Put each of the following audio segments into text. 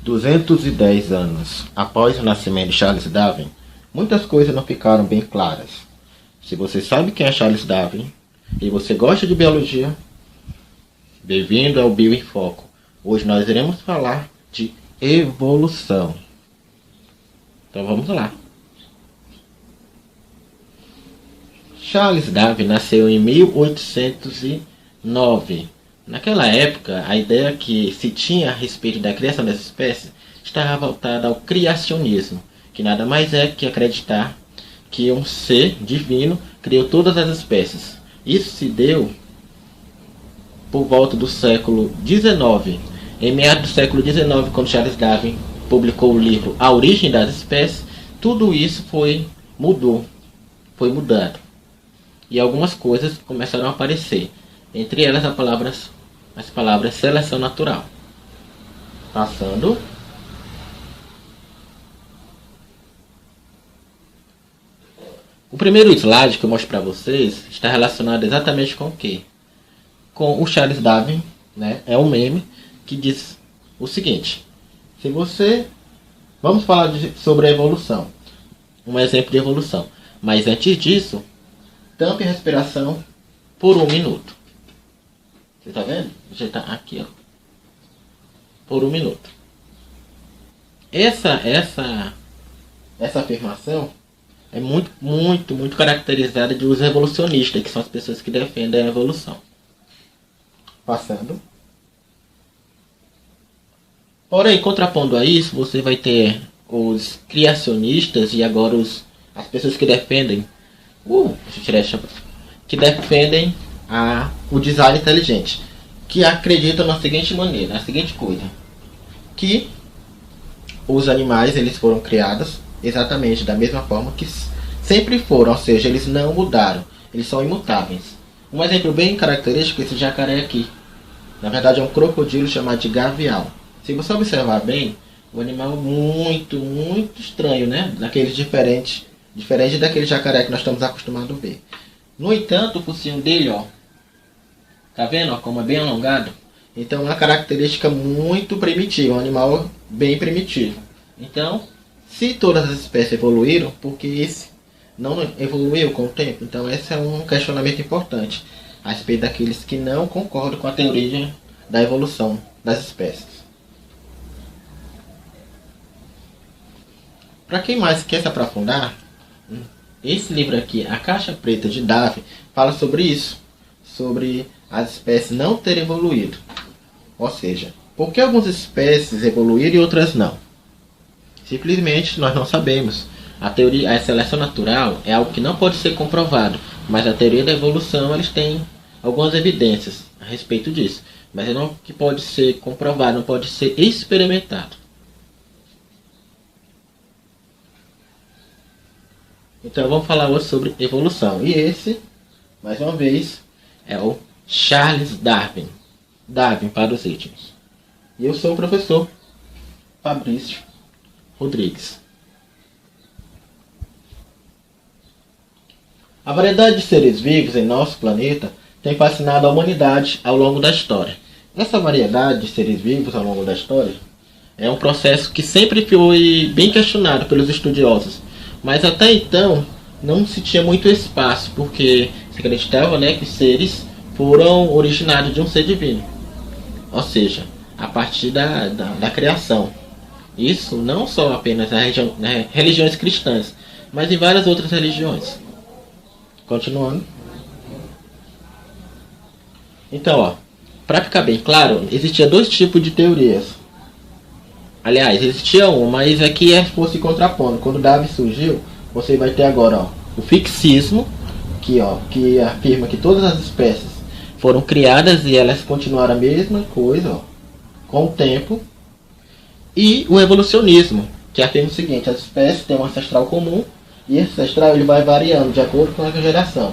210 anos após o nascimento de Charles Darwin, muitas coisas não ficaram bem claras. Se você sabe quem é Charles Darwin e você gosta de biologia, bem-vindo ao Bio em Foco. Hoje nós iremos falar de evolução. Então vamos lá. Charles Darwin nasceu em 1809. Naquela época, a ideia que se tinha a respeito da criação das espécies estava voltada ao criacionismo, que nada mais é que acreditar que um ser divino criou todas as espécies. Isso se deu por volta do século XIX. Em meados do século XIX, quando Charles Darwin publicou o livro A Origem das Espécies, tudo isso foi mudado. E algumas coisas começaram a aparecer. Entre elas as palavras seleção natural. Passando. O primeiro slide que eu mostro para vocês está relacionado exatamente com o quê? Com o Charles Darwin, né? É um meme que diz o seguinte: vamos falar sobre a evolução. Um exemplo de evolução. Mas antes disso, tampe a respiração por 1 minuto. Você está vendo? Já está aqui, ó. Por 1 minuto. Essa afirmação é muito caracterizada dos evolucionistas, que são as pessoas que defendem a evolução. Passando. Porém, contrapondo a isso, você vai ter os criacionistas e agora as pessoas que defendem o design inteligente, que acreditam na seguinte maneira, na seguinte coisa, que os animais eles foram criados exatamente da mesma forma que sempre foram, ou seja, eles não mudaram, eles são imutáveis. Um exemplo bem característico é esse jacaré aqui. Na verdade é um crocodilo chamado de gavial. Se você observar bem, o animal é muito estranho, né? Diferente daquele jacaré que nós estamos acostumados a ver. No entanto, o focinho dele, ó, tá vendo, ó, como é bem alongado? Então é uma característica muito primitiva, um animal bem primitivo. Então, se todas as espécies evoluíram, por que esse não evoluiu com o tempo? Então esse é um questionamento importante a respeito daqueles que não concordam com a teoria da evolução das espécies. Para quem mais quer se aprofundar, esse livro aqui, A Caixa Preta de Darwin, fala sobre isso, sobre as espécies não terem evoluído. Ou seja, por que algumas espécies evoluíram e outras não? Simplesmente nós não sabemos. A seleção natural é algo que não pode ser comprovado, mas a teoria da evolução eles têm algumas evidências a respeito disso, mas é não que pode ser comprovado, não pode ser experimentado. Então vamos falar hoje sobre evolução. E esse, mais uma vez, é o Charles Darwin. Darwin para os íntimos. E eu sou o professor Fabrício Rodrigues. A variedade de seres vivos em nosso planeta tem fascinado a humanidade ao longo da história. Essa variedade de seres vivos ao longo da história é um processo que sempre foi bem questionado pelos estudiosos. Mas até então não se tinha muito espaço, porque se acreditava, né, que seres foram originados de um ser divino. Ou seja, a partir da criação. Isso não só apenas nas religiões cristãs, mas em várias outras religiões. Continuando. Então, para ficar bem claro, existia 2 tipos de teorias. Aliás, existia uma, mas aqui fosse contrapondo. Quando Darwin surgiu, você vai ter agora o fixismo, que afirma que todas as espécies foram criadas e elas continuaram a mesma coisa com o tempo. E o evolucionismo, que afirma o seguinte: as espécies têm um ancestral comum e esse ancestral ele vai variando de acordo com a geração.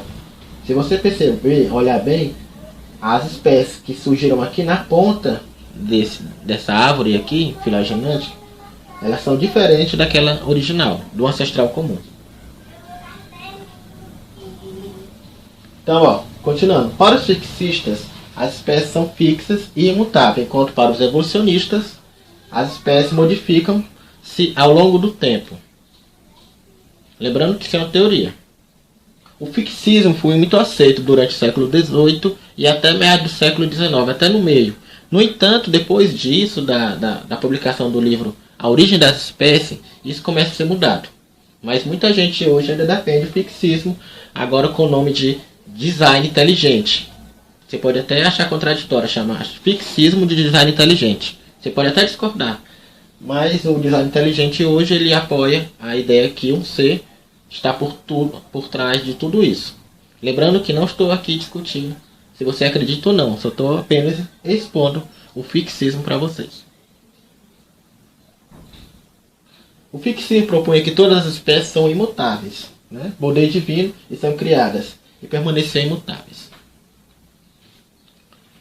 Se você perceber, olhar bem, as espécies que surgiram aqui na ponta dessa árvore aqui, filogenética, elas são diferentes daquela original, do ancestral comum. Então, continuando. Para os fixistas, as espécies são fixas e imutáveis, enquanto para os evolucionistas, as espécies modificam-se ao longo do tempo. Lembrando que isso é uma teoria. O fixismo foi muito aceito durante o século XVIII e até meados do século XIX, até no meio. No entanto, depois disso, da publicação do livro A Origem das Espécies, isso começa a ser mudado. Mas muita gente hoje ainda defende o fixismo, agora com o nome de design inteligente. Você pode até achar contraditório chamar fixismo de design inteligente. Você pode até discordar. Mas o design inteligente hoje ele apoia a ideia que um ser está por trás de tudo isso. Lembrando que não estou aqui discutindo se você acredita ou não. Só estou apenas expondo o fixismo para vocês. O fixismo propõe que todas as espécies são imutáveis, né? Poder divino e são criadas e permanecer imutáveis.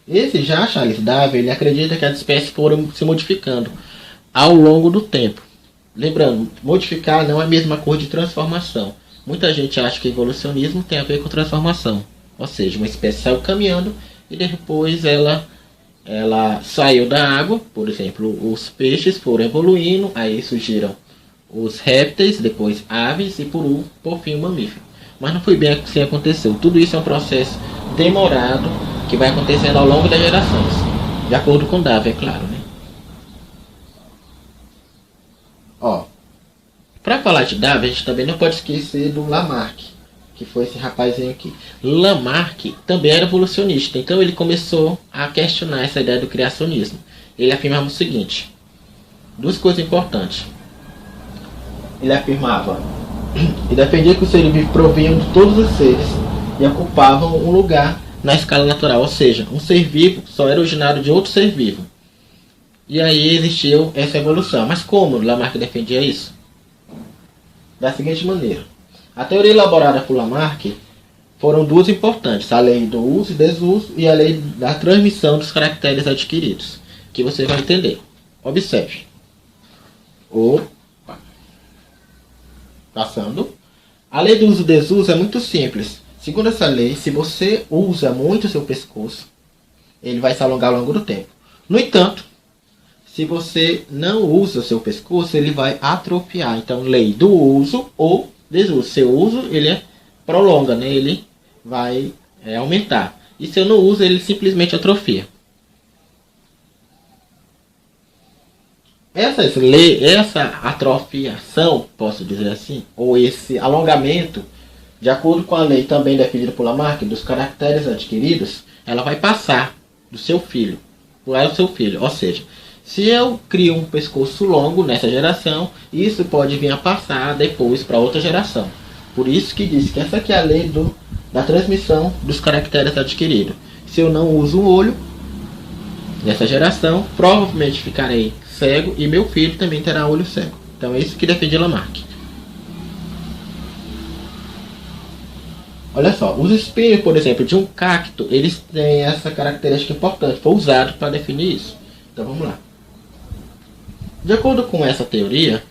Esse já Charles Darwin ele acredita que as espécies foram se modificando ao longo do tempo. Lembrando, modificar não é a mesma coisa de transformação. Muita gente acha que evolucionismo tem a ver com transformação. Ou seja, uma espécie saiu caminhando e depois ela saiu da água. Por exemplo, os peixes foram evoluindo, aí surgiram os répteis, depois aves e por fim o mamífero. Mas não foi bem assim que aconteceu. Tudo isso é um processo demorado que vai acontecendo ao longo das gerações. De acordo com Darwin, é claro, né? Para falar de Darwin, a gente também não pode esquecer do Lamarck, que foi esse rapazinho aqui. Lamarck também era evolucionista, então ele começou a questionar essa ideia do criacionismo. Ele afirmava o seguinte, duas coisas importantes. Ele afirmava e defendia que os seres vivos provinham de todos os seres e ocupavam um lugar na escala natural, ou seja, um ser vivo só era originário de outro ser vivo. E aí existiu essa evolução. Mas como Lamarck defendia isso? Da seguinte maneira. A teoria elaborada por Lamarck foram duas importantes. A lei do uso e desuso e a lei da transmissão dos caracteres adquiridos. Que você vai entender. Observe. Passando. A lei do uso e desuso é muito simples. Segundo essa lei, se você usa muito o seu pescoço, ele vai se alongar ao longo do tempo. No entanto, se você não usa o seu pescoço, ele vai atrofiar. Então, lei do uso ou desuso. Seu uso, ele prolonga, né? Ele vai aumentar. E se eu não uso, ele simplesmente atrofia. Essa atrofiação, posso dizer assim, ou esse alongamento, de acordo com a lei também definida por Lamarck, dos caracteres adquiridos, ela vai passar do seu filho para o seu filho. Ou seja, se eu crio um pescoço longo nessa geração, isso pode vir a passar depois para outra geração. Por isso que diz que essa aqui é a lei da transmissão dos caracteres adquiridos. Se eu não uso um olho nessa geração, provavelmente ficarei cego e meu filho também terá olho cego. Então é isso que defende Lamarck. Olha só, os espinhos, por exemplo, de um cacto, eles têm essa característica importante, foi usado para definir isso. Então vamos lá. De acordo com essa teoria,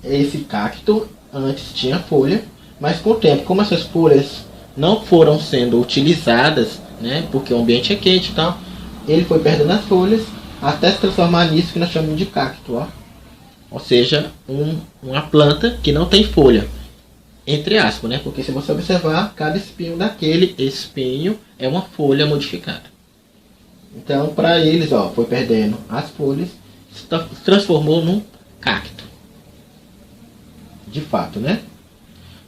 esse cacto antes tinha folha, mas com o tempo, como essas folhas não foram sendo utilizadas, né, porque o ambiente é quente e tal, ele foi perdendo as folhas até se transformar nisso que nós chamamos de cacto, ó. Ou seja, uma planta que não tem folha, entre aspas, né? Porque se você observar, cada espinho daquele espinho é uma folha modificada. Então, para eles, ó, foi perdendo as folhas, se transformou num cacto. De fato, né?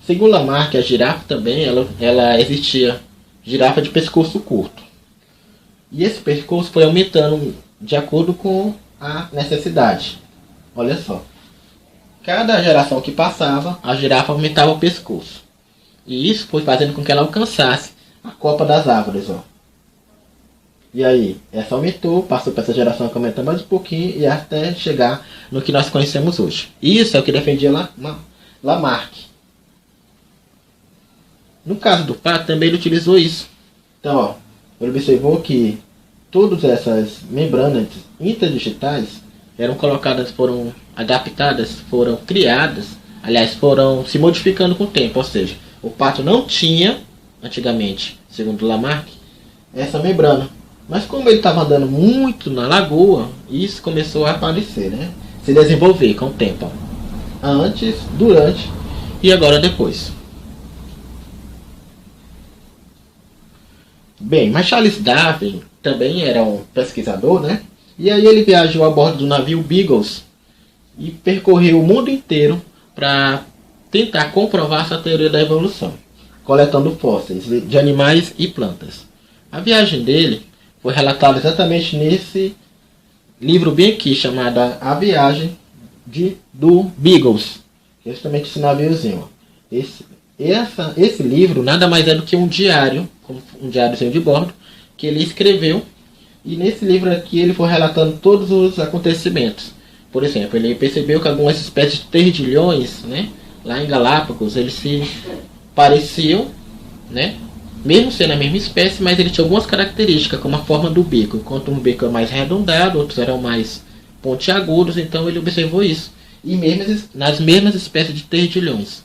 Segundo Lamarck, a girafa também, ela existia girafa de pescoço curto. E esse pescoço foi aumentando de acordo com a necessidade. Olha só. Cada geração que passava, a girafa aumentava o pescoço. E isso foi fazendo com que ela alcançasse a copa das árvores, ó. E aí, essa aumentou, passou para essa geração que aumentou mais um pouquinho e até chegar no que nós conhecemos hoje. Isso é o que defendia Lamarck. No caso do pato, também ele utilizou isso. Então, ó, ele observou que todas essas membranas interdigitais foram adaptadas, foram criadas, aliás, foram se modificando com o tempo. Ou seja, o pato não tinha, antigamente, segundo Lamarck, essa membrana. Mas como ele estava andando muito na lagoa, isso começou a aparecer, né? Se desenvolver com o tempo. Antes, durante e agora depois. Bem, mas Charles Darwin também era um pesquisador, né? E aí ele viajou a bordo do navio Beagles e percorreu o mundo inteiro para tentar comprovar essa teoria da evolução, coletando fósseis de animais e plantas. A viagem dele foi relatada exatamente nesse livro bem aqui, chamado A Viagem do Beagles, que é justamente esse naviozinho. Esse livro nada mais é do que um diário, um diáriozinho de bordo, que ele escreveu. E nesse livro aqui ele foi relatando todos os acontecimentos. Por exemplo, ele percebeu que algumas espécies de terdilhões, né, lá em Galápagos, eles se pareciam, né, mesmo sendo a mesma espécie, mas ele tinha algumas características, como a forma do bico. Enquanto um bico é mais arredondado, outros eram mais pontiagudos, então ele observou isso. E mesmo nas mesmas espécies de terdilhões.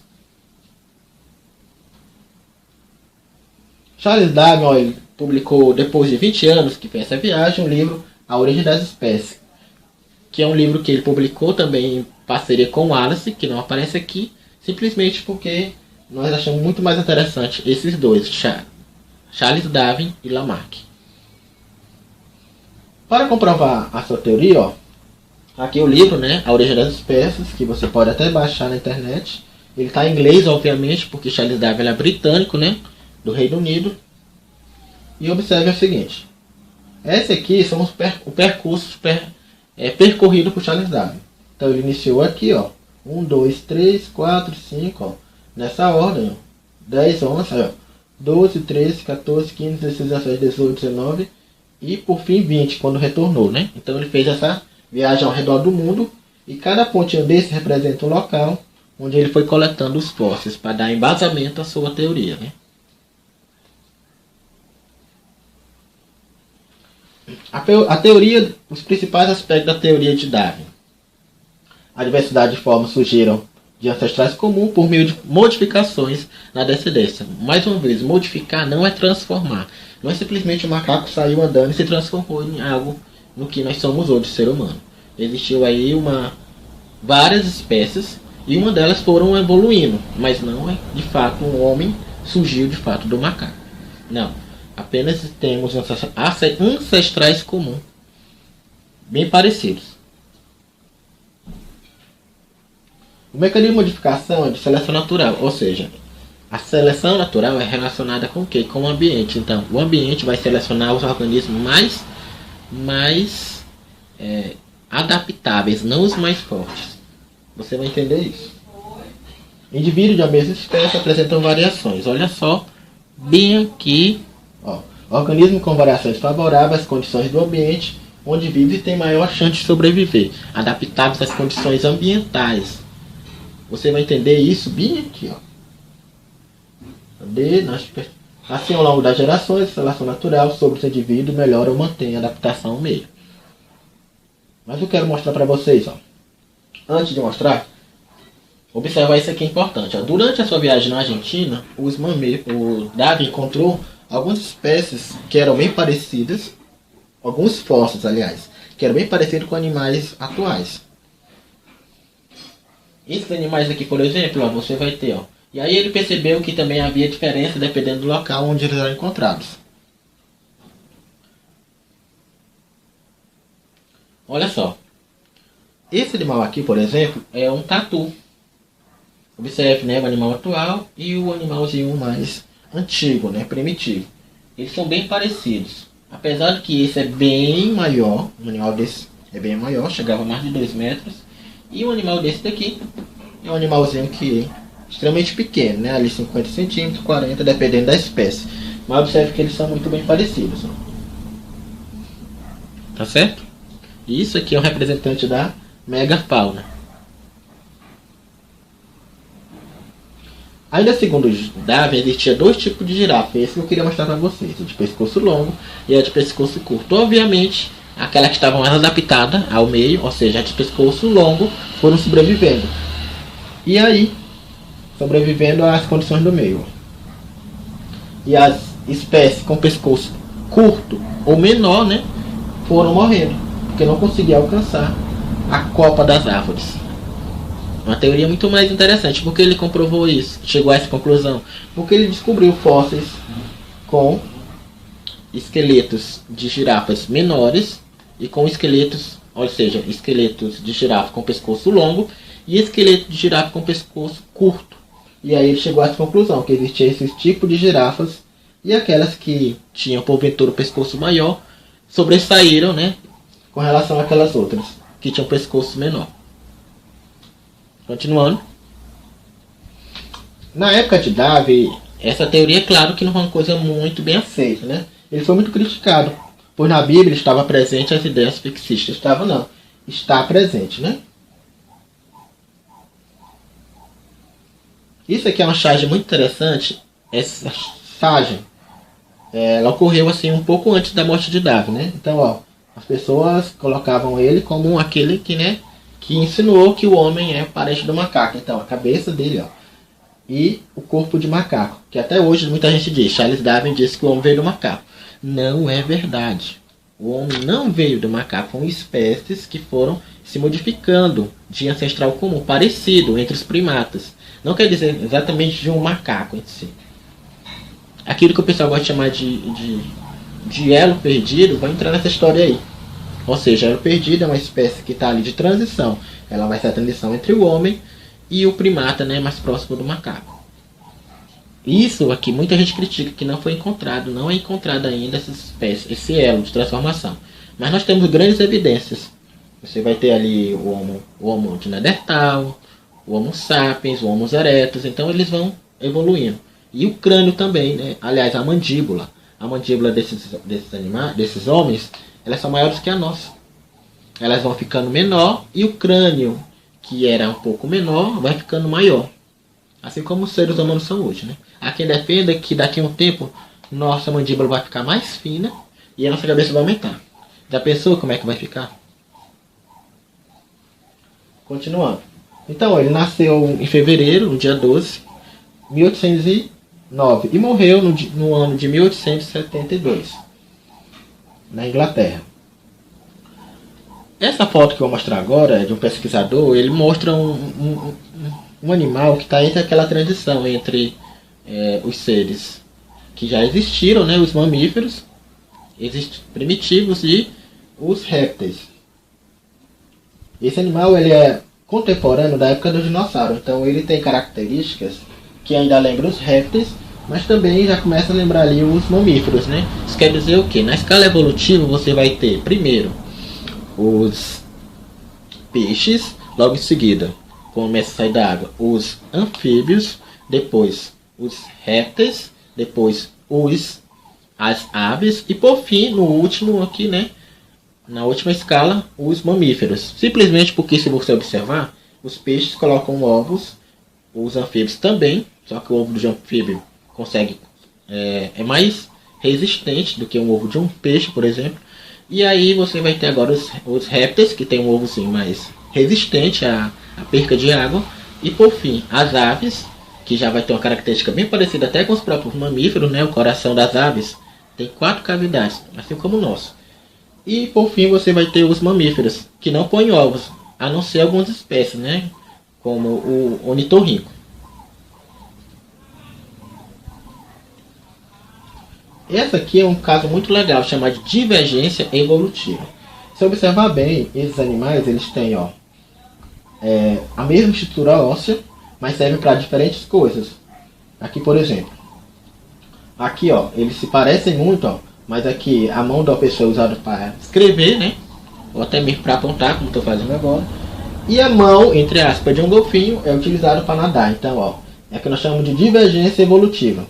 Charles Darwin, ele publicou, depois de 20 anos que fez essa viagem, o livro A Origem das Espécies, que é um livro que ele publicou também em parceria com Wallace, que não aparece aqui, simplesmente porque nós achamos muito mais interessante esses dois, Charles Darwin e Lamarck. Para comprovar a sua teoria, ó, aqui o livro, né, A Origem das Espécies, que você pode até baixar na internet. Ele está em inglês, obviamente, porque Charles Darwin é britânico, né, do Reino Unido. E observe o seguinte: esse aqui são o percurso percorrido por Charles Darwin. Então ele iniciou aqui, ó, 1, 2, 3, 4, 5, ó, nessa ordem, ó, 10, 11, ó, 12, 13, 14, 15, 16, 17, 18, 19 e por fim 20, quando retornou, né? Então ele fez essa viagem ao redor do mundo e cada pontinho desse representa um local onde ele foi coletando os fósseis para dar embasamento à sua teoria, né? A teoria, os principais aspectos da teoria de Darwin. A diversidade de formas surgiram de ancestrais comuns por meio de modificações na descendência. Mais uma vez, modificar não é transformar. Não é simplesmente o macaco saiu andando e se transformou em algo no que nós somos hoje, ser humano. Existiu aí várias espécies e uma delas foram evoluindo, mas não é de fato um homem surgiu de fato do macaco. Não. Apenas temos ancestrais comuns, bem parecidos. O mecanismo de modificação é de seleção natural, ou seja, a seleção natural é relacionada com o quê? Com o ambiente. Então, o ambiente vai selecionar os organismos mais adaptáveis, não os mais fortes. Você vai entender isso. Indivíduos da mesma espécie apresentam variações. Olha só, bem aqui. Ó, organismo com variações favoráveis às condições do ambiente onde vive e tem maior chance de sobreviver, adaptados às condições ambientais. Você vai entender isso bem aqui, ó. Assim, ao longo das gerações, a seleção natural sobre os indivíduos melhora ou mantém a adaptação ao meio. Mas eu quero mostrar para vocês, ó. Antes de mostrar, observar isso aqui é importante. Ó. Durante a sua viagem na Argentina, o Darwin encontrou algumas espécies que eram bem parecidas, alguns fósseis, aliás, que eram bem parecidos com animais atuais. Esses animais aqui, por exemplo, ó, você vai ter, ó. E aí ele percebeu que também havia diferença dependendo do local onde eles eram encontrados. Olha só. Esse animal aqui, por exemplo, é um tatu. Observe, né, o animal atual e o animalzinho mais antigo, né, primitivo. Eles são bem parecidos. Apesar de que esse é bem maior, um animal desse é bem maior, chegava a mais de 2 metros. E um animal desse daqui é um animalzinho que é extremamente pequeno, né, ali 50 centímetros, 40, dependendo da espécie. Mas observe que eles são muito bem parecidos. Ó. Tá certo? E isso aqui é um representante da megafauna. Ainda segundo Darwin, existia 2 tipos de girafa. Esse que eu queria mostrar para vocês. A de pescoço longo e a de pescoço curto. Obviamente, aquela que estava mais adaptada ao meio, ou seja, a de pescoço longo, foram sobrevivendo. E aí, sobrevivendo às condições do meio. E as espécies com pescoço curto ou menor, né, foram morrendo, porque não conseguiam alcançar a copa das árvores. Uma teoria muito mais interessante. Porque ele comprovou isso, chegou a essa conclusão? Porque ele descobriu fósseis com esqueletos de girafas menores e com esqueletos, ou seja, esqueletos de girafa com pescoço longo e esqueleto de girafa com pescoço curto. E aí ele chegou a essa conclusão, que existia esses tipos de girafas e aquelas que tinham porventura o pescoço maior sobressaíram, né, com relação àquelas outras que tinham pescoço menor. Continuando. Na época de Darwin, essa teoria, é claro que não foi uma coisa muito bem aceita, né? Ele foi muito criticado, pois na Bíblia estava presente as ideias fixistas. Estava não, está presente, né? Isso aqui é uma charge muito interessante. Essa charge, ela ocorreu assim um pouco antes da morte de Darwin, né? Então, ó, as pessoas colocavam ele como aquele que, né, que ensinou que o homem é parente do macaco. Então, a cabeça dele, ó, e o corpo de macaco, que até hoje muita gente diz. Charles Darwin disse que o homem veio do macaco. Não é verdade. O homem não veio do macaco. São espécies que foram se modificando de ancestral comum, parecido entre os primatas. Não quer dizer exatamente de um macaco em si. Aquilo que o pessoal gosta de chamar de elo perdido vai entrar nessa história aí. Ou seja, elo perdido é uma espécie que está ali de transição. Ela vai ser a transição entre o homem e o primata, né, mais próximo do macaco. Isso aqui muita gente critica que não foi encontrado, não é encontrado ainda essa espécie, esse elo de transformação. Mas nós temos grandes evidências. Você vai ter ali o Homo de Neandertal, o Homo sapiens, o Homo erectus, então eles vão evoluindo. E o crânio também, né? Aliás, a mandíbula desses homens, elas são maiores que a nossa. Elas vão ficando menor e o crânio, que era um pouco menor, vai ficando maior. Assim como os seres humanos são hoje, né? Há quem defenda que daqui a um tempo nossa mandíbula vai ficar mais fina e a nossa cabeça vai aumentar. Já pensou como é que vai ficar? Continuando. Então, ele nasceu em fevereiro, no dia 12, 1809, e morreu no ano de 1872, na Inglaterra. Essa foto que eu vou mostrar agora é de um pesquisador. Ele mostra um animal que está entre aquela transição entre os seres que já existiram, né, os mamíferos primitivos e os répteis. Esse animal ele é contemporâneo da época do dinossauro, então ele tem características que ainda lembram os répteis, mas também já começa a lembrar ali os mamíferos, né? Isso quer dizer o quê? Na escala evolutiva você vai ter primeiro os peixes, logo em seguida começa a sair da água os anfíbios, depois os répteis, depois as aves e por fim, no último aqui, né, na última escala, os mamíferos. Simplesmente porque, se você observar, os peixes colocam ovos, os anfíbios também, só que o ovo de anfíbio é mais resistente do que um ovo de um peixe, por exemplo. E aí você vai ter agora os répteis, que tem um ovo sim, mais resistente à perca de água. E por fim, as aves, que já vai ter uma característica bem parecida até com os próprios mamíferos, né? O coração das aves tem 4 cavidades, assim como o nosso. E por fim você vai ter os mamíferos, que não põem ovos, a não ser algumas espécies, né? Como o ornitorrinco. Essa aqui é um caso muito legal, chamado de divergência evolutiva. Se observar bem, esses animais eles têm a mesma estrutura óssea, mas servem para diferentes coisas. Aqui, por exemplo, aqui eles se parecem muito, mas aqui a mão da pessoa é usada para escrever, né? Ou até mesmo para apontar, como estou fazendo agora. E a mão, entre aspas, de um golfinho é utilizada para nadar. Então, é o que nós chamamos de divergência evolutiva.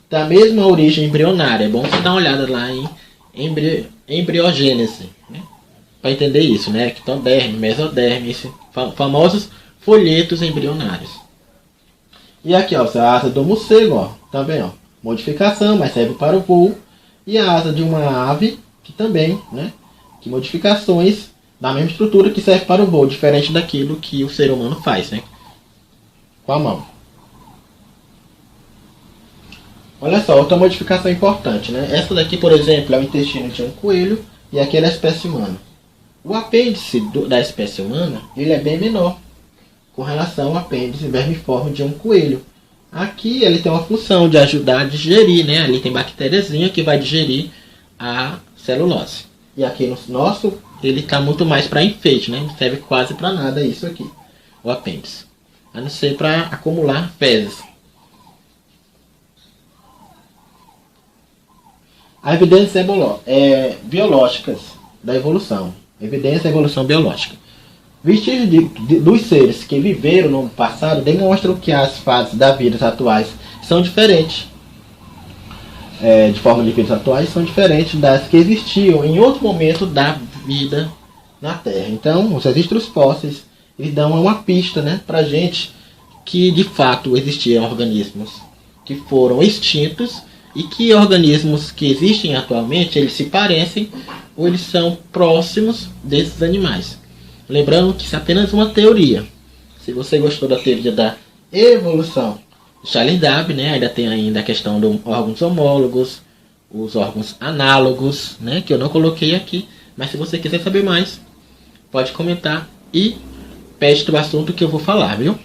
Da mesma origem embrionária. É bom você dar uma olhada lá em embriogênese, né? Para entender isso, né? Ectoderme, mesoderme, esses famosos folhetos embrionários. E aqui, a asa do morcego, também, modificação, mas serve para o voo. E a asa de uma ave, que também, né? Que modificações da mesma estrutura que serve para o voo, diferente daquilo que o ser humano faz, né? Com a mão. Olha só, outra modificação importante, né? Essa daqui, por exemplo, é o intestino de um coelho e aqui é a espécie humana. O apêndice da espécie humana, ele é bem menor com relação ao apêndice vermiforme de um coelho. Aqui ele tem uma função de ajudar a digerir, né? Ali tem bactériazinha que vai digerir a celulose. E aqui no nosso, ele está muito mais para enfeite, né? Não serve quase para nada isso aqui, o apêndice. A não ser para acumular fezes. As evidências biológicas da evolução. Evidência da evolução biológica. Vestígios dos seres que viveram no passado demonstram que as fases da vida atuais são diferentes. De forma de vida atuais são diferentes das que existiam em outro momento da vida na Terra. Então, os registros fósseis eles dão uma pista, né, para a gente que de fato existiam organismos que foram extintos e que organismos que existem atualmente eles se parecem ou eles são próximos desses animais. Lembrando que isso é apenas uma teoria. Se você gostou da teoria da evolução de Charles Darwin, né, ainda tem ainda a questão dos órgãos homólogos, os órgãos análogos, né, que eu não coloquei aqui. Mas se você quiser saber mais, pode comentar e pede o assunto que eu vou falar, viu?